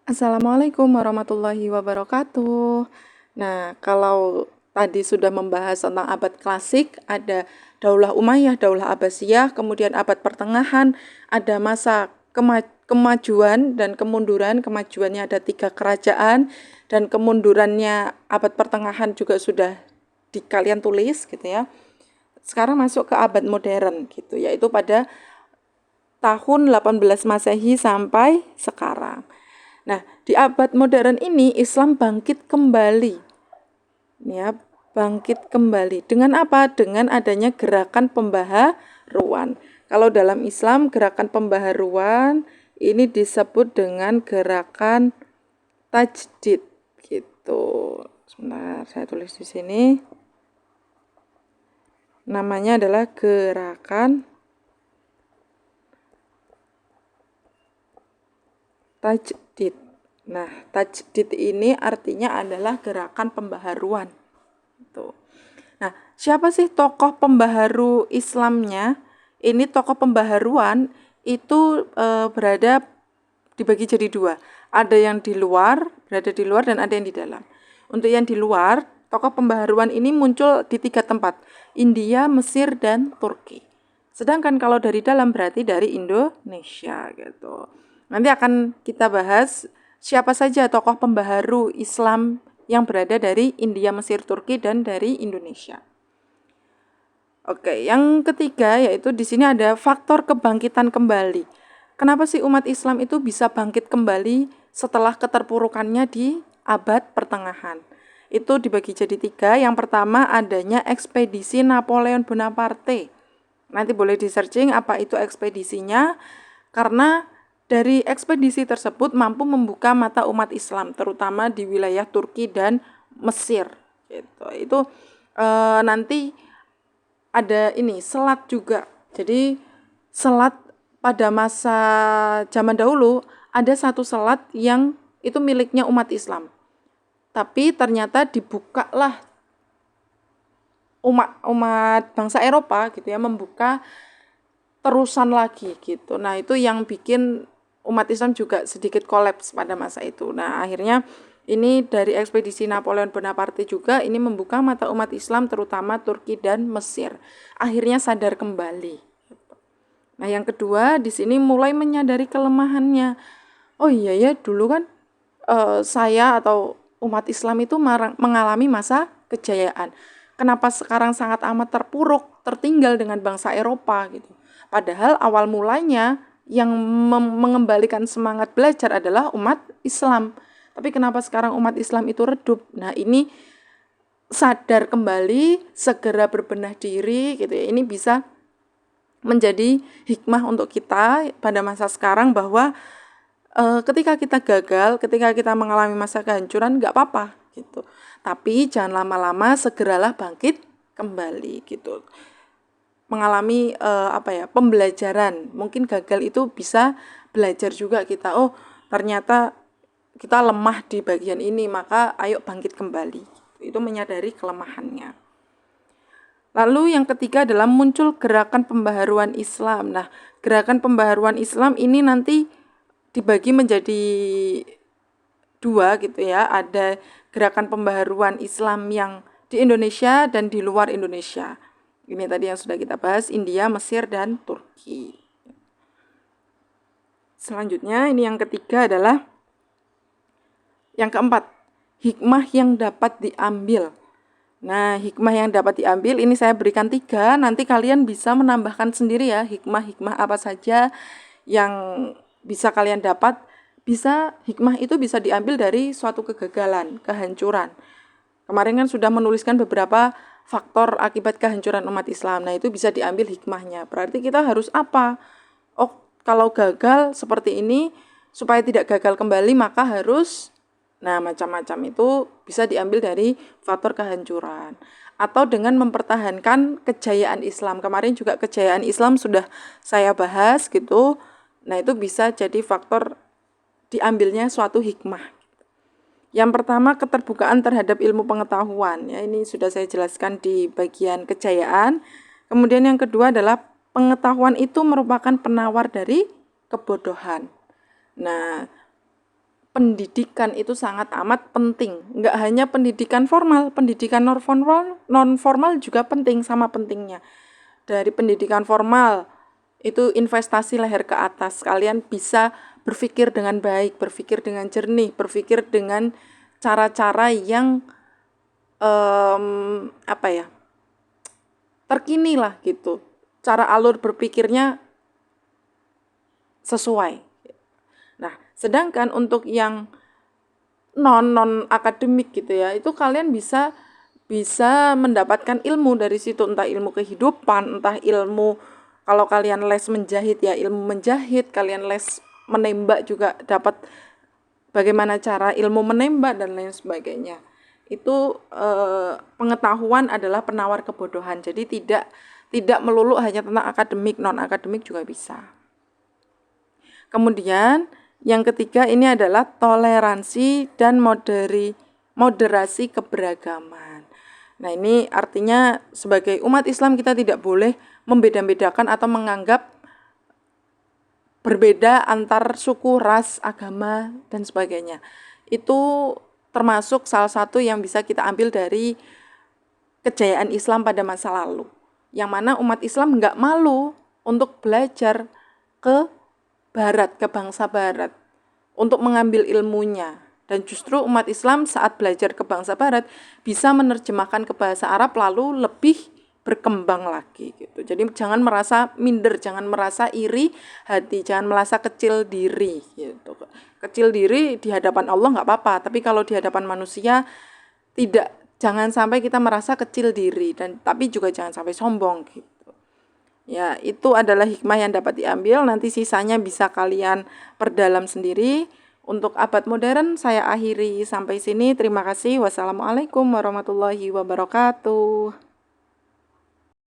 Assalamualaikum warahmatullahi wabarakatuh. Nah, kalau tadi sudah membahas tentang abad klasik, ada Daulah Umayyah, Daulah Abbasiyah, kemudian abad pertengahan, ada masa kemajuan dan kemunduran. Kemajuannya ada 3 kerajaan, dan kemundurannya abad pertengahan juga sudah kalian tulis gitu ya. Sekarang masuk ke abad modern gitu, yaitu pada tahun 18 Masehi sampai sekarang. Nah, di abad modern ini Islam bangkit kembali. Ya, bangkit kembali. Dengan apa? Dengan adanya gerakan pembaharuan. Kalau dalam Islam gerakan pembaharuan ini disebut dengan gerakan tajdid gitu. Sebentar, saya tulis di sini. Namanya adalah gerakan tajdid. Nah, tajdid ini artinya adalah gerakan pembaharuan. Tuh. Nah, siapa sih tokoh pembaharu Islamnya? Ini tokoh pembaharuan itu berada dibagi jadi 2. Ada yang di luar, berada di luar, dan ada yang di dalam. Untuk yang di luar, tokoh pembaharuan ini muncul di 3 tempat. India, Mesir, dan Turki. Sedangkan kalau dari dalam berarti dari Indonesia gitu. Nanti akan kita bahas siapa saja tokoh pembaharu Islam yang berada dari India, Mesir, Turki, dan dari Indonesia. Oke, yang ketiga yaitu di sini ada faktor kebangkitan kembali. Kenapa sih umat Islam itu bisa bangkit kembali setelah keterpurukannya di abad pertengahan? Itu dibagi jadi 3. Yang pertama adanya ekspedisi Napoleon Bonaparte. Nanti boleh di-searching apa itu ekspedisinya, karena dari ekspedisi tersebut mampu membuka mata umat Islam, terutama di wilayah Turki dan Mesir. Gitu. Itu nanti ada ini selat juga. Jadi selat pada masa zaman dahulu ada satu selat yang itu miliknya umat Islam. Tapi ternyata dibukalah umat bangsa Eropa gitu ya, membuka terusan lagi gitu. Nah, itu yang bikin umat Islam juga sedikit kolaps pada masa itu. Nah, akhirnya ini dari ekspedisi Napoleon Bonaparte juga ini membuka mata umat Islam terutama Turki dan Mesir. Akhirnya sadar kembali. Nah, yang kedua di sini mulai menyadari kelemahannya. Oh iya ya, dulu kan saya atau umat Islam itu mengalami masa kejayaan. Kenapa sekarang sangat amat terpuruk, tertinggal dengan bangsa Eropa gitu. Padahal awal mulanya yang mengembalikan semangat belajar adalah umat Islam. Tapi kenapa sekarang umat Islam itu redup? Nah, ini sadar kembali, segera berbenah diri gitu ya. Ini bisa menjadi hikmah untuk kita pada masa sekarang bahwa ketika kita gagal, ketika kita mengalami masa kehancuran, nggak apa-apa gitu. Tapi jangan lama-lama, segeralah bangkit kembali gitu. Mengalami pembelajaran. Mungkin gagal itu bisa belajar juga kita. Oh, ternyata kita lemah di bagian ini, maka ayo bangkit kembali. Itu menyadari kelemahannya. Lalu yang ketiga adalah muncul gerakan pembaharuan Islam. Nah, gerakan pembaharuan Islam ini nanti dibagi menjadi 2 gitu ya. Ada gerakan pembaharuan Islam yang di Indonesia dan di luar Indonesia. Ini tadi yang sudah kita bahas, India, Mesir, dan Turki. Selanjutnya ini yang ketiga adalah yang keempat, hikmah yang dapat diambil. Nah, hikmah yang dapat diambil ini saya berikan 3, nanti kalian bisa menambahkan sendiri ya, hikmah-hikmah apa saja yang bisa kalian dapat. Hikmah itu bisa diambil dari suatu kegagalan, kehancuran. Kemarin kan sudah menuliskan beberapa faktor akibat kehancuran umat Islam. Nah, itu bisa diambil hikmahnya. Berarti kita harus apa? Oh, kalau gagal seperti ini, supaya tidak gagal kembali, maka harus, nah macam-macam itu bisa diambil dari faktor kehancuran. Atau dengan mempertahankan kejayaan Islam. Kemarin juga kejayaan Islam sudah saya bahas gitu. Nah, itu bisa jadi faktor diambilnya suatu hikmah. Yang pertama, keterbukaan terhadap ilmu pengetahuan. Ya, ini sudah saya jelaskan di bagian kejayaan. Kemudian yang kedua adalah pengetahuan itu merupakan penawar dari kebodohan. Nah, pendidikan itu sangat amat penting. Nggak hanya pendidikan formal, pendidikan non-formal juga penting, sama pentingnya. Dari pendidikan formal, itu investasi leher ke atas. Kalian bisa berpikir dengan baik, berpikir dengan jernih, berpikir dengan cara-cara yang terkini lah gitu. Cara alur berpikirnya sesuai. Nah, sedangkan untuk yang non akademik gitu ya, itu kalian bisa mendapatkan ilmu dari situ, entah ilmu kehidupan, entah ilmu, kalau kalian les menjahit ya ilmu menjahit, kalian les menembak juga dapat bagaimana cara ilmu menembak dan lain sebagainya. Itu pengetahuan adalah penawar kebodohan. Jadi tidak melulu hanya tentang akademik, non akademik juga bisa. Kemudian yang ketiga ini adalah toleransi dan moderasi keberagaman. Nah, ini artinya sebagai umat Islam kita tidak boleh membeda-bedakan atau menganggap berbeda antar suku, ras, agama, dan sebagainya. Itu termasuk salah satu yang bisa kita ambil dari kejayaan Islam pada masa lalu. Yang mana umat Islam nggak malu untuk belajar ke barat, ke bangsa barat, untuk mengambil ilmunya. Dan justru umat Islam saat belajar ke bangsa barat bisa menerjemahkan ke bahasa Arab lalu lebih berkembang lagi gitu. Jadi jangan merasa minder, jangan merasa iri hati, jangan merasa kecil diri gitu. Kecil diri di hadapan Allah nggak apa-apa, tapi kalau di hadapan manusia tidak, jangan sampai kita merasa kecil diri, dan tapi juga jangan sampai sombong gitu. Ya, itu adalah hikmah yang dapat diambil, nanti sisanya bisa kalian perdalam sendiri. Untuk abad modern saya akhiri sampai sini. Terima kasih. Wassalamualaikum warahmatullahi wabarakatuh.